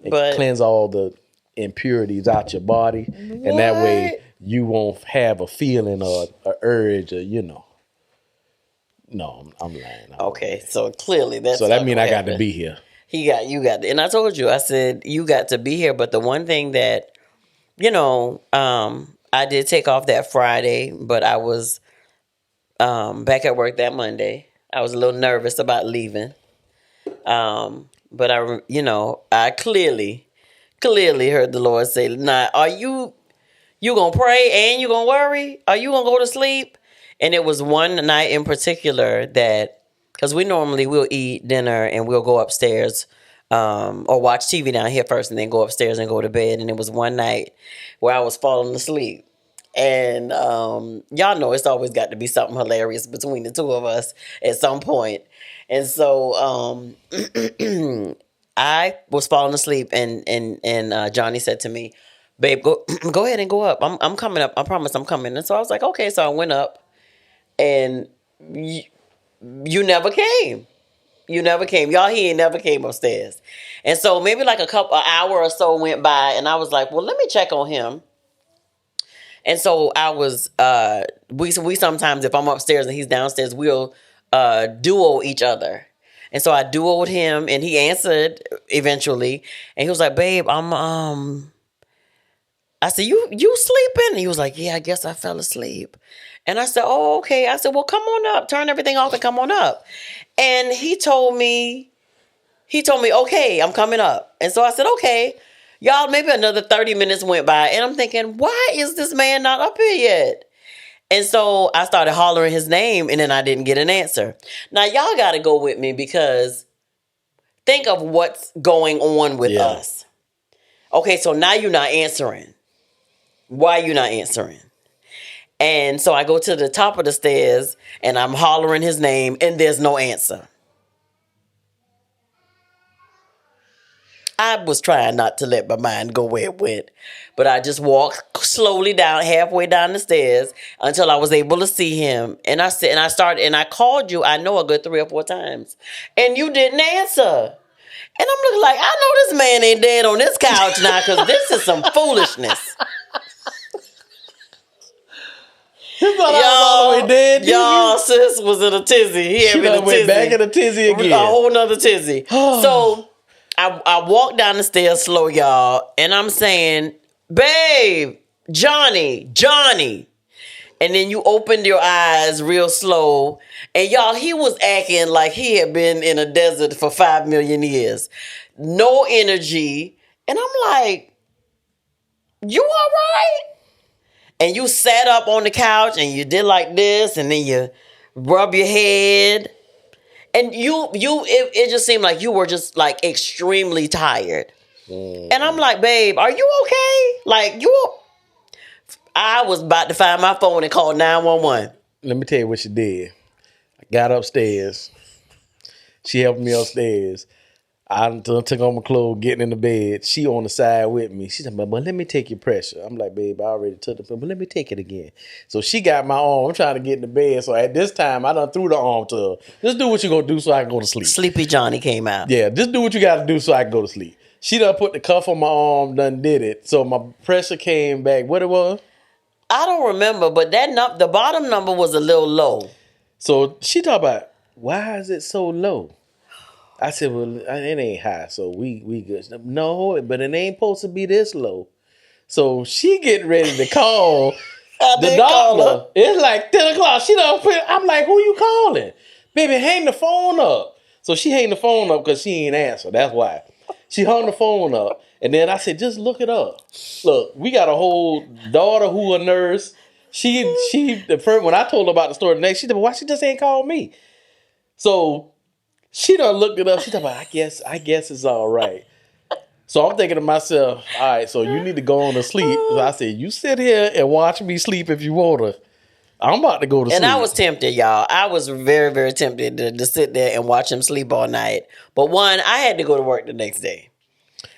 But cleanse all the impurities out your body. What? And that way you won't have a feeling or an urge or, No, I'm lying. Okay, so clearly that's so that means I got to be here. You got, and I told you, I said, you got to be here. But the one thing that, I did take off that Friday, but I was back at work that Monday. I was a little nervous about leaving. But I clearly heard the Lord say, "Now, are you gonna pray and you gonna worry? Are you gonna go to sleep?" And it was one night in particular that, because we'll eat dinner and we'll go upstairs, or watch TV down here first and then go upstairs and go to bed. And it was one night where I was falling asleep. And y'all know it's always got to be something hilarious between the two of us at some point. And so I was falling asleep, and Johnnie said to me, "Babe, go ahead and go up. I'm coming up. I promise I'm coming." And so I was like, "Okay." So I went up, and you never came. You never came. Y'all, he ain't never came upstairs. And so maybe like an hour or so went by, and I was like, "Well, let me check on him." And so I was, we sometimes, if I'm upstairs and he's downstairs, we'll duo each other. And so I duoed him, and he answered eventually. And he was like, "Babe, I said, you sleeping?" And he was like, "Yeah, I guess I fell asleep." And I said, "Oh, okay." I said, "Well, come on up, turn everything off and come on up." And he told me, "Okay, I'm coming up." And so I said, "Okay." Y'all, maybe another 30 minutes went by, and I'm thinking, why is this man not up here yet? And so I started hollering his name, and then I didn't get an answer. Now, y'all got to go with me, because think of what's going on with us. Okay, so now you're not answering. Why are you not answering? And so I go to the top of the stairs, and I'm hollering his name, and there's no answer. I was trying not to let my mind go where it went, but I just walked slowly down, halfway down the stairs, until I was able to see him. And I called you, I know, a good 3 or 4 times, and you didn't answer. And I'm looking like, I know this man ain't dead on this couch now, because this is some foolishness. You thought I was all the way dead? Y'all, sis was in a tizzy. She done went back in a tizzy again. A whole nother tizzy. So I walked down the stairs slow, y'all, and I'm saying, "Babe, Johnnie." And then you opened your eyes real slow, and y'all, he was acting like he had been in a desert for 5 million years. No energy. And I'm like, "You all right?" And you sat up on the couch and you did like this, and then you rub your head. And it just seemed like you were just like extremely tired. And I'm like, "Babe, are you okay?" Like, I was about to find my phone and call 911. Let me tell you what she did. I got upstairs. She helped me upstairs. I took on my clothes, getting in the bed. She on the side with me. She said, "But let me take your pressure." I'm like, "Babe, I already took the pressure, but let me take it again." So she got my arm. I'm trying to get in the bed. So at this time, I done threw the arm to her. "Just do what you gonna do so I can go to sleep." Sleepy Johnnie came out. Yeah, just do what you gotta do so I can go to sleep. She done put the cuff on my arm, done did it. So my pressure came back. What it was? I don't remember, but the bottom number was a little low. So she talked about, "Why is it so low?" I said, "Well, it ain't high, so we good." "No, but it ain't supposed to be this low." So she getting ready to call the doctor. It's like 10 o'clock. She done I'm like, "Who you calling?" "Baby, hang the phone up." So she hang the phone up because she ain't answer. That's why. She hung the phone up. And then I said, "Just look it up." Look, we got a whole daughter who a nurse. When I told her about the story the next, she said, "Well, why she just ain't called me?" So she done looked it up. She thought, "I guess it's all right." So I'm thinking to myself, all right, so you need to go on to sleep. So I said, "You sit here and watch me sleep if you want to. I'm about to go to sleep." And I was tempted, y'all. I was very, very tempted to sit there and watch him sleep all night. But one, I had to go to work the next day.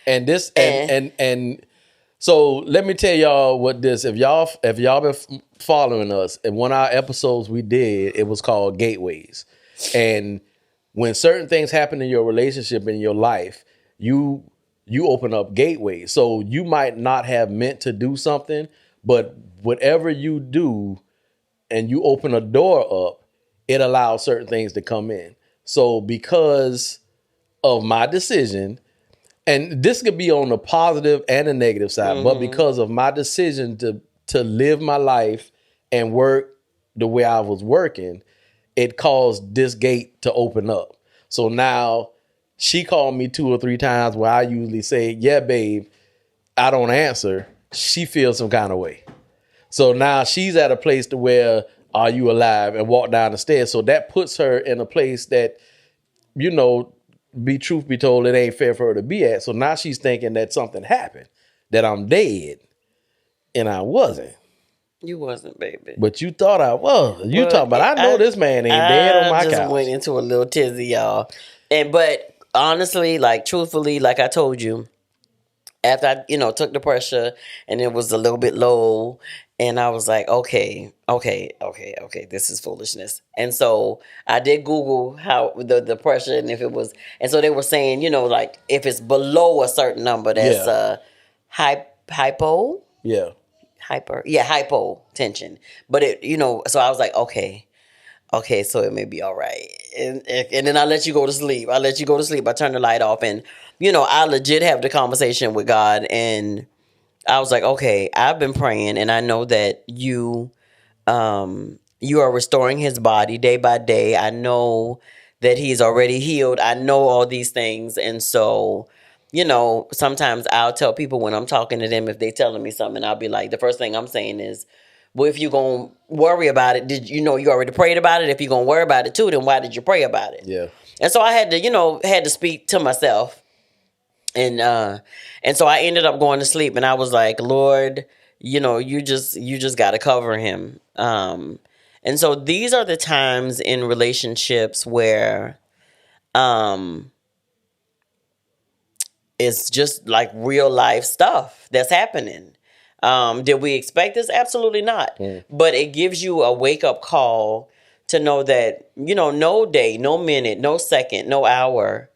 And this and so let me tell y'all what this. If y'all been following us, in one of our episodes we did, it was called Gateways. And when certain things happen in your relationship, in your life, you open up gateways. So you might not have meant to do something, but whatever you do and you open a door up, it allows certain things to come in. So because of my decision, and this could be on the positive and the negative side, but because of my decision to live my life and work the way I was working, it caused this gate to open up. So now she called me 2 or 3 times where I usually say, yeah, babe, I don't answer. She feels some kind of way. So now she's at a place to where, are you alive? And walk down the stairs. So that puts her in a place that, truth be told, it ain't fair for her to be at. So now she's thinking that something happened, that I'm dead. And I wasn't. You wasn't, baby. But you thought I was. You talking about, I know this man ain't dead on my couch. I just went into a little tizzy, y'all. But honestly, like, truthfully, like I told you, after I, took the pressure and it was a little bit low, and I was like, okay, this is foolishness. And so I did Google how the pressure, and if it was, and so they were saying, like, if it's below a certain number, that's hypo. Yeah. Hypotension. But so I was like, okay, so it may be all right. And then I let you go to sleep. I turn the light off, and I legit have the conversation with God, and I was like, okay, I've been praying, and I know that you are restoring his body day by day. I know that he's already healed. I know all these things, and so sometimes I'll tell people when I'm talking to them, if they telling me something, I'll be like, the first thing I'm saying is, well, if you're going to worry about it, did you already prayed about it? If you're going to worry about it too, then why did you pray about it? Yeah. And so I had to speak to myself. And so I ended up going to sleep, and I was like, Lord, you just got to cover him. And so these are the times in relationships where, it's just like real life stuff that's happening. Did we expect this? Absolutely not. But it gives you a wake up call to know that, no day, no minute, no second, no hour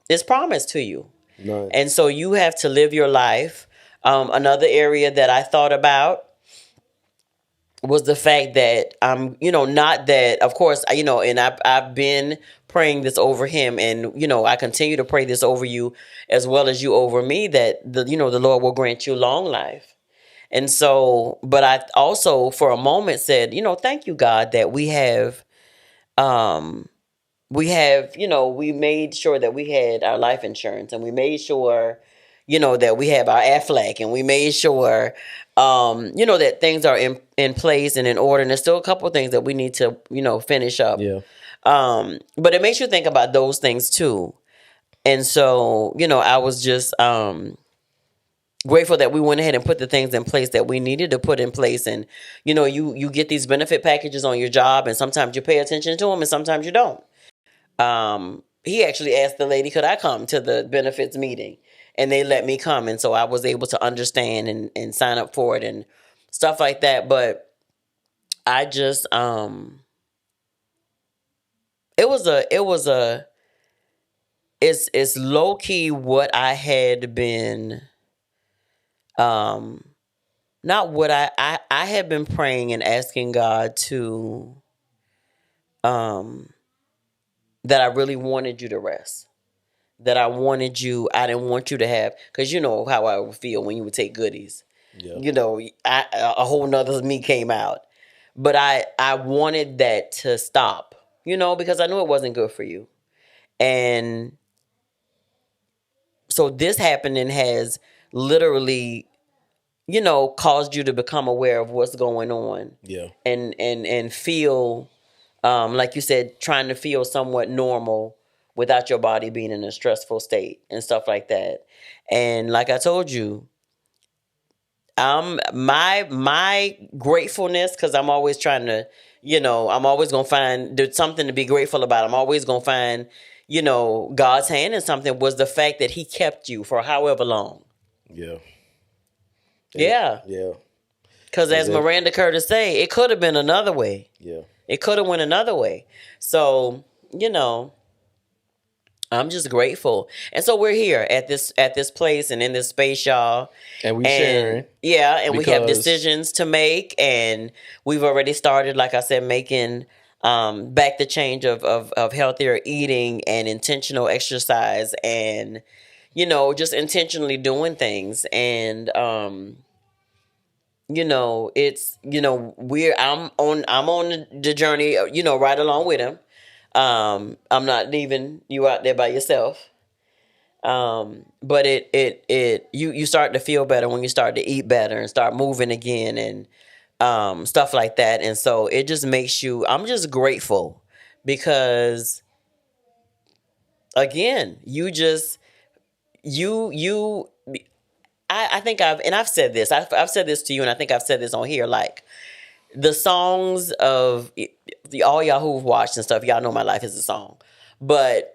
is promised to you. Nice. And so you have to live your life. Another area that I thought about was the fact that not that, of course, and I've been praying this over him, and I continue to pray this over you as well as you over me, that the Lord will grant you long life. And so, but I also for a moment said, thank you, God, that we made sure that we had our life insurance, and we made sure that we have our Aflac, and we made sure, that things are in place and in order. And there's still a couple of things that we need to, finish up. Yeah. But it makes you think about those things too. And so, I was just grateful that we went ahead and put the things in place that we needed to put in place. And, you get these benefit packages on your job, and sometimes you pay attention to them and sometimes you don't. He actually asked the lady, could I come to the benefits meeting? And they let me come. And so I was able to understand and sign up for it and stuff like that. But I just, it's low key what I had been, not what I had been praying and asking God to, that I really wanted you to rest. That I didn't want you to have, because you know how I would feel when you would take goodies. Yeah. A whole nother me came out. But I wanted that to stop, because I knew it wasn't good for you. And so this happening has literally, caused you to become aware of what's going on. Yeah. And feel, like you said, trying to feel somewhat normal without your body being in a stressful state and stuff like that. And like I told you, my gratefulness, because I'm always trying to, I'm always going to find there's something to be grateful about. I'm always going to find, God's hand in something, was the fact that he kept you for however long. Yeah. Yeah. Yeah. Because as Miranda Curtis say, it could have been another way. Yeah. It could have went another way. So, I'm just grateful. And so we're here at this place and in this space, y'all. And we sharing. Yeah, and we have decisions to make, and we've already started, like I said, making back the change of healthier eating and intentional exercise and, just intentionally doing things. And, it's, I'm on the journey, right along with him. I'm not leaving you out there by yourself. But you start to feel better when you start to eat better and start moving again and stuff like that. And so it just makes I'm just grateful because again, you I think I've said this. I've said this to you, and I think I've said this on here. Like the songs of all y'all who've watched and stuff, y'all know my life is a song. But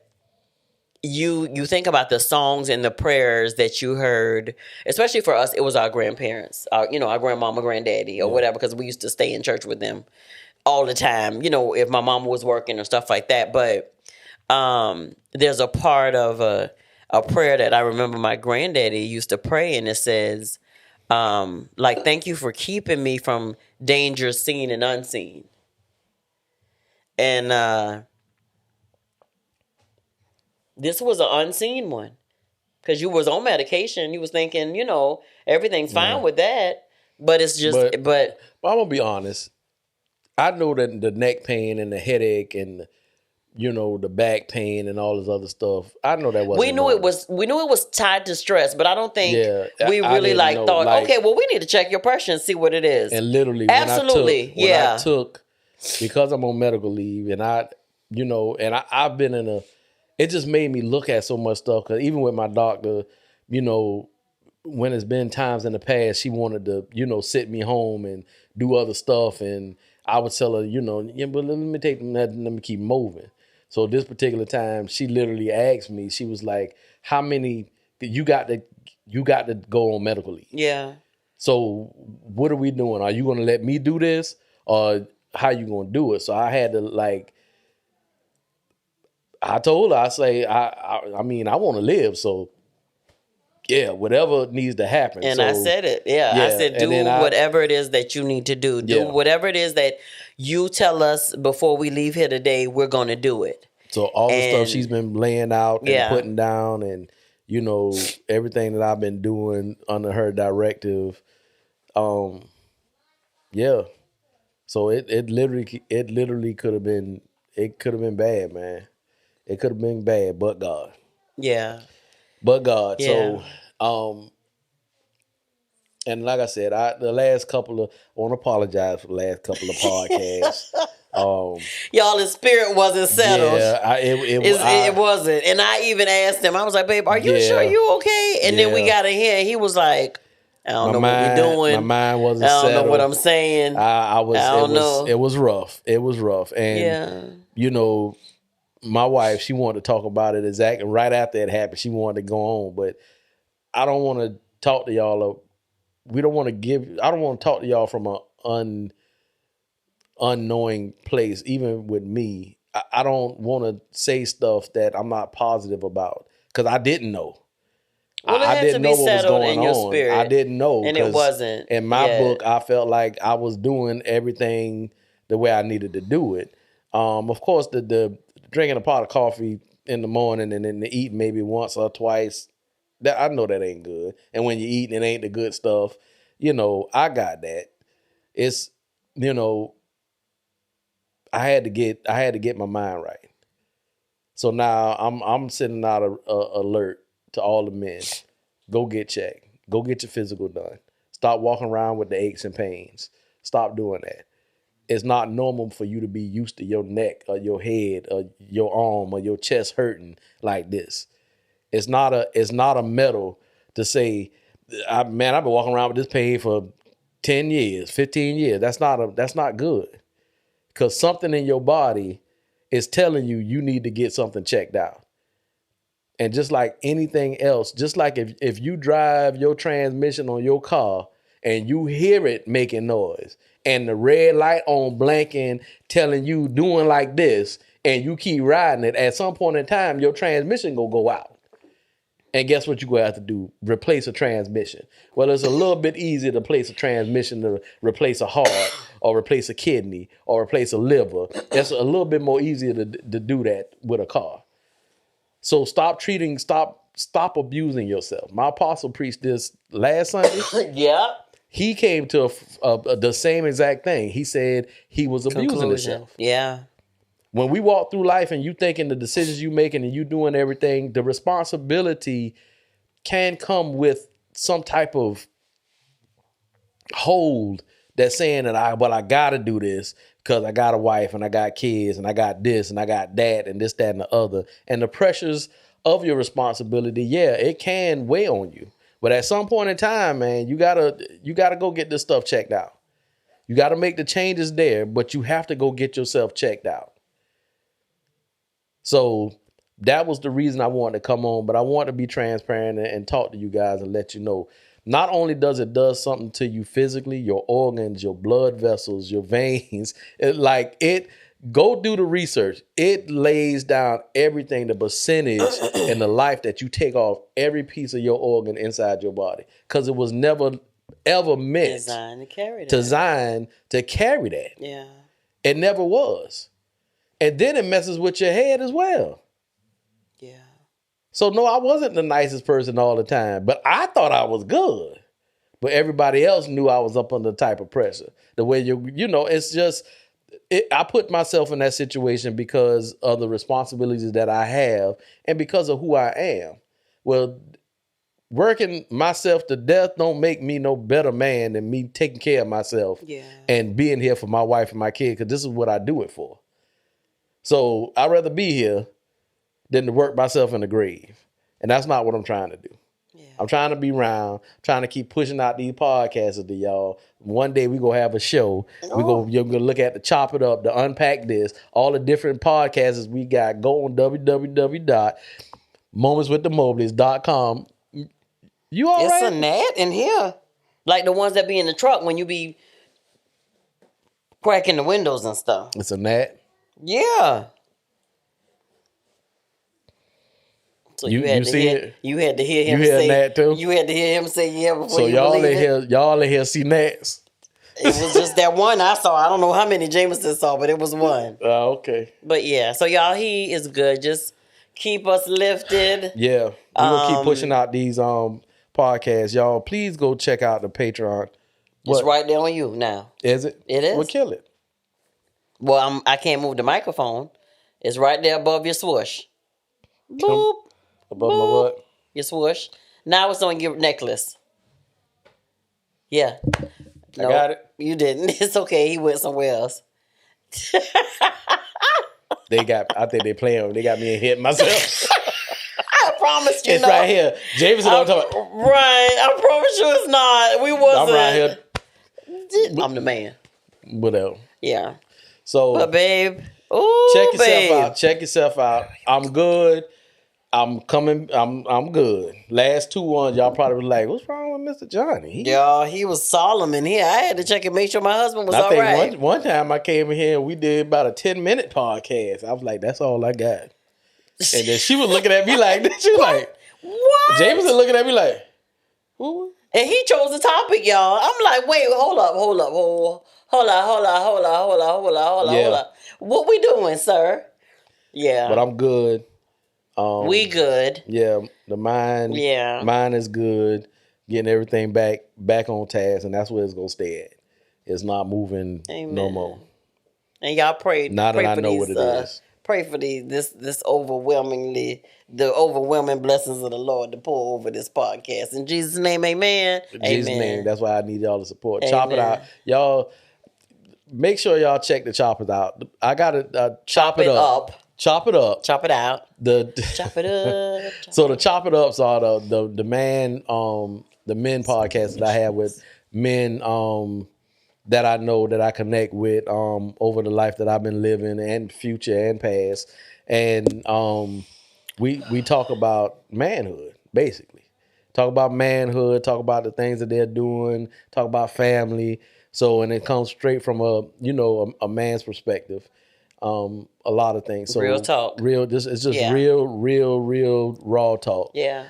you think about the songs and the prayers that you heard, especially for us, it was our grandparents, our grandmama, granddaddy, or whatever, because we used to stay in church with them all the time, if my mama was working or stuff like that. But there's a part of a prayer that I remember my granddaddy used to pray, and it says, like, thank you for keeping me from dangers seen and unseen. And this was an unseen one because you was on medication. You was thinking, everything's fine with that, but it's just, but I'm gonna be honest. I know that the neck pain and the headache and the back pain and all this other stuff. I know that wasn't. We knew it was tied to stress, but I don't think we really thought, okay, well, we need to check your pressure and see what it is. And literally, absolutely, when I took, because I'm on medical leave, and I've been in a. It just made me look at so much stuff, because even with my doctor, when it's been times in the past, she wanted to, sit me home and do other stuff. And I would tell her, but let me keep moving. So this particular time, she literally asked me, she was like, how many, you got to go on medical leave. Yeah. So what are we doing? Are you going to let me do this, or how you going to do it? So I had to I told her, I mean, I want to live, so yeah, whatever needs to happen. And I said it. Yeah. I said, do whatever it is that you need to do. Do whatever it is that you tell us before we leave here today, we're going to do it. So all the stuff she's been laying out and putting down, and, everything that I've been doing under her directive. Yeah. So it literally could have been bad, man. It could have been bad, but God. Yeah. But God. Yeah. So, and like I said, I want to apologize for the last couple of podcasts. Y'all, his spirit wasn't settled. Yeah, it wasn't. And I even asked him, I was like, babe, are you sure you okay? And then we got in here, and he was like, I don't know what we're doing. My mind wasn't settled. I don't know what I'm saying. I don't know. It was rough. It was rough. And, my wife, she wanted to talk about it exactly right after it happened. She wanted to go on, but I don't want to talk to y'all. I don't want to talk to y'all from an unknowing place. Even with me, I don't want to say stuff that I'm not positive about, because I didn't know. Well, it I had didn't to know be what was settled going in your on. spirit. I didn't know, and it wasn't. In my book, I felt like I was doing everything the way I needed to do it. Of course, the drinking a pot of coffee in the morning and then the eating maybe once or twice, that I know that ain't good. And when you eat and it ain't the good stuff, I got that. It's, I had to get my mind right. So now I'm sending out a alert to all the men. Go get checked. Go get your physical done. Stop walking around with the aches and pains. Stop doing that. It's not normal for you to be used to your neck or your head or your arm or your chest hurting like this. It's not a medal to say, I've been walking around with this pain for 10 years, 15 years. That's not good. Because something in your body is telling you need to get something checked out. And just like anything else, just like if you drive your transmission on your car and you hear it making noise, and the red light on blinking, telling you doing like this, and you keep riding it, at some point in time, your transmission gonna go out. And guess what you're gonna have to do? Replace a transmission. Well, it's a little bit easier to replace a transmission to replace a heart or replace a kidney or replace a liver. It's a little bit more easier to do that with a car. So stop abusing yourself. My apostle preached this last Sunday. Yeah. He came to the same exact thing. He said he was abusing himself. Yeah. When we walk through life and you thinking the decisions you making and you doing everything, the responsibility can come with some type of hold that's saying that I gotta do this because I got a wife and I got kids and I got this and I got that and this, that, and the other. And the pressures of your responsibility, yeah, it can weigh on you. But at some point in time, man, you gotta go get this stuff checked out. You gotta make the changes there, but you have to go get yourself checked out. So that was the reason I wanted to come on, but I want to be transparent and talk to you guys and let you know. Not only does it do something to you physically, your organs, your blood vessels, your veins, go do the research. It lays down everything, the percentage and the life that you take off every piece of your organ inside your body. Because it was never, ever meant designed to carry that. Yeah. It never was. And then it messes with your head as well. Yeah. So no, I wasn't the nicest person all the time, but I thought I was good. But everybody else knew I was up under the type of pressure. The way it's just, I put myself in that situation because of the responsibilities that I have and because of who I am. Well, working myself to death don't make me no better man than me taking care of myself and being here for my wife and my kid, because this is what I do it for. So I'd rather be here than to work myself in the grave. And that's not what I'm trying to do. Yeah. I'm trying to be around, trying to keep pushing out these podcasts to y'all. One day we going to have a show. You're going to look at the Chop It Up, the Unpack This, all the different podcasts we got. Go on www.momentswiththemobleys.com. You all right? It's a gnat in here. Like the ones that be in the truck when you be cracking the windows and stuff. It's a gnat? Yeah. So you had to hear him you say a gnat too? You had to hear him say yeah before so you y'all believe it. Y'all in here see gnats. It was just that one I saw. I don't know how many Jameson saw, but it was one. Oh, okay. But yeah, so y'all, he is good. Just keep us lifted. Yeah. We're gonna keep pushing out these podcasts. Y'all, please go check out the Patreon. It's right there on you now. Is it? It is. We'll kill it. Well, I can't move the microphone. It's right there above your swoosh. Boop. Above boop. my what? Your swoosh. Now it's on your necklace. Yeah. I got it. You didn't. It's okay. He went somewhere else. I think they playing. They got me in hit myself. I promise you. It's right here. Jameson, I'm talking about. Right. I promise you it's not. We wasn't. I'm right here. I'm the man. Whatever. Yeah. So, but babe, ooh, check yourself out. I'm good. I'm coming. I'm good. Last 2 ones, y'all probably was like, "What's wrong with Mr. Johnnie?" Y'all, he was Solomon here. I had to check and make sure my husband was all right. I think one time I came in here and we did about a 10-minute podcast. I was like, "That's all I got." And then she was looking at me like, "She was like, what?" James was looking at me like, "Who?" And he chose the topic, y'all. I'm like, "Wait, hold up. What we doing, sir?" Yeah, but I'm good. We good. Yeah, the mind. Yeah, mine is good. Getting everything back on task, and that's where it's gonna stay at. It's not moving no more. And y'all pray. Now that I know these, what it is. Pray for this overwhelming blessings of the Lord to pour over this podcast. In Jesus' name, amen. In Jesus' name, that's why I need y'all to support. Amen. Chop It Out. Y'all, make sure y'all check the Chop It Out. I got to chop it up. Chop it up. Chop it out. Chop it up. So the Chop It Ups are the men podcasts that I have with men that I know, that I connect with over the life that I've been living, and future and past. And we talk about manhood, basically. Talk about manhood, talk about the things that they're doing, talk about family. So, and it comes straight from a man's perspective. A lot of things. So real talk. It's just real raw talk. Yeah.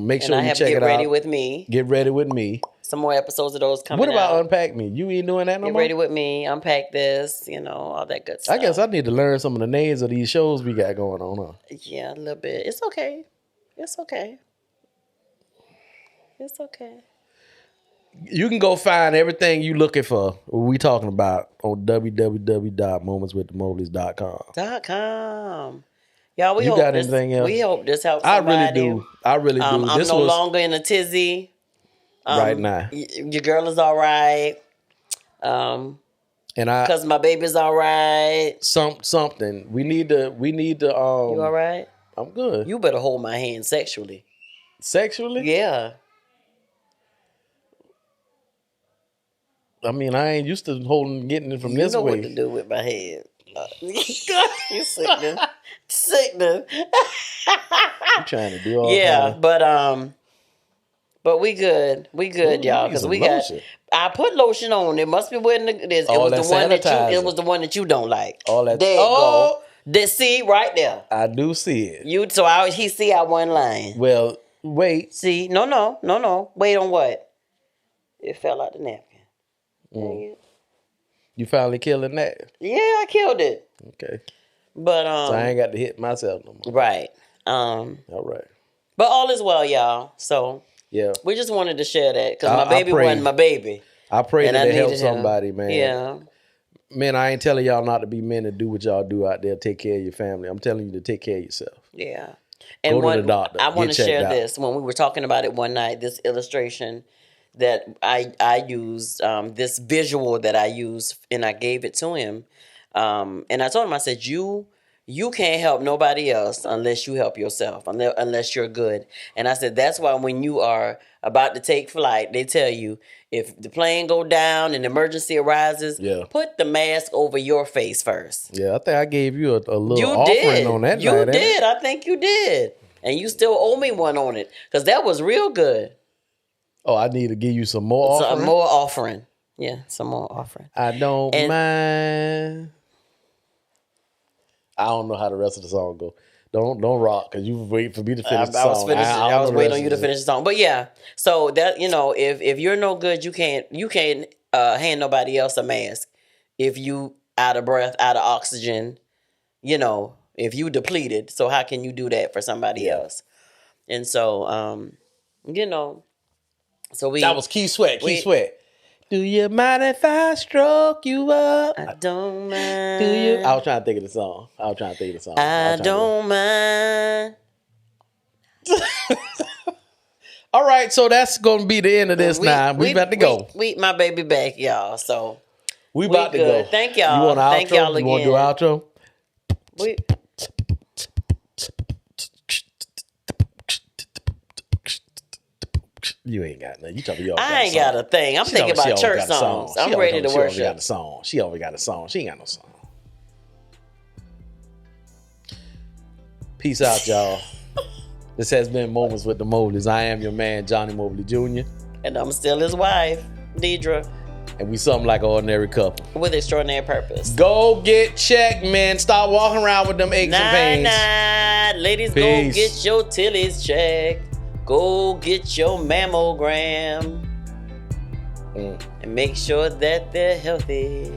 Make sure you check it out. Get ready with me. Get ready with me. some more episodes of those coming What about out. Unpack Me? You ain't doing that no Get more? ready with me. Unpack this. All that good stuff. I guess I need to learn some of the names of these shows we got going on, huh? Yeah, a little bit. It's okay. It's okay. It's okay. You can go find everything you looking for. What we talking about on www.momentswiththemobleys.com. .com. Y'all, we You hope got this. anything else? We hope this helps I somebody. really do. I really do. I'm This no was longer in a tizzy. right now, Your girl is all right. and Because my baby's all right. something. We need to. You all right? I'm good. You better hold my hand sexually. Sexually? Yeah. I mean, I ain't used to getting it from You this know way. what to do with my head. You sickening. Sickening. I'm trying to do all Yeah, that. but we good. We good, Ooh, y'all. you need Because some we got. lotion. I put lotion on. It must be when it was All the that one that sanitizer. you. It was the one that you don't like. All that. There you Oh! go. See right there. I do see it. He see I wasn't lying. Well, wait. See, no. Wait on what? It fell out the napkin. Dang it. You finally killing that. Yeah, I killed it. Okay. But So I ain't got to hit myself no more. right. All right. But all is well, y'all. So Yeah. we just wanted to share that because I my baby pray. wasn't my baby. I pray And that I it helps needed him. somebody, man. Yeah. Man, I ain't telling y'all not to be men and do what y'all do out there. Take care of your family. I'm telling you to take care of yourself. Yeah. Go to the doctor. I want to Get checked share out. this. When we were talking about it one night, this illustration that I used, this visual that I used, and I gave it to him. And I told him, I said, you can't help nobody else unless you help yourself, unless you're good. And I said, that's why when you are about to take flight, they tell you, if the plane go down and emergency arises, put the mask over your face first. Yeah, I think I gave you a little offering on that night. You did. I think you did. And you still owe me one on it because that was real good. Oh, I need to give you some more offering? Some more offering. Yeah, some more offering. I don't mind. I don't know how the rest of the song go. Don't rock because you wait for me to finish the song. I was waiting on you to finish the song. But yeah, so that if you're no good, you can't hand nobody else a mask. If you out of breath, out of oxygen, if you depleted, so how can you do that for somebody else? And so so that was Key Sweat. Key Sweat. Do you mind if I stroke you up? I don't mind. Do you? I was trying to think of the song. I don't mind. All right, so that's going to be the end of this now. We about to go. We my baby back, y'all. So we about to go. Thank y'all. You want an outro? Thank y'all again. You want to do outro? You ain't got nothing. You talking about I ain't got a thing. I'm thinking about church songs. I'm ready to worship. She got a song. She always got a song. She ain't got no song. Peace out, y'all. This has been Moments with the Mobleys. I am your man, Johnnie Mobley Jr. And I'm still his wife, Deirdra. And we something like an ordinary couple. With extraordinary purpose. Go get checked, man. Stop walking around with them aches and pains. Ladies, Peace. Go get your tillies checked. Go get your mammogram. And make sure that they're healthy.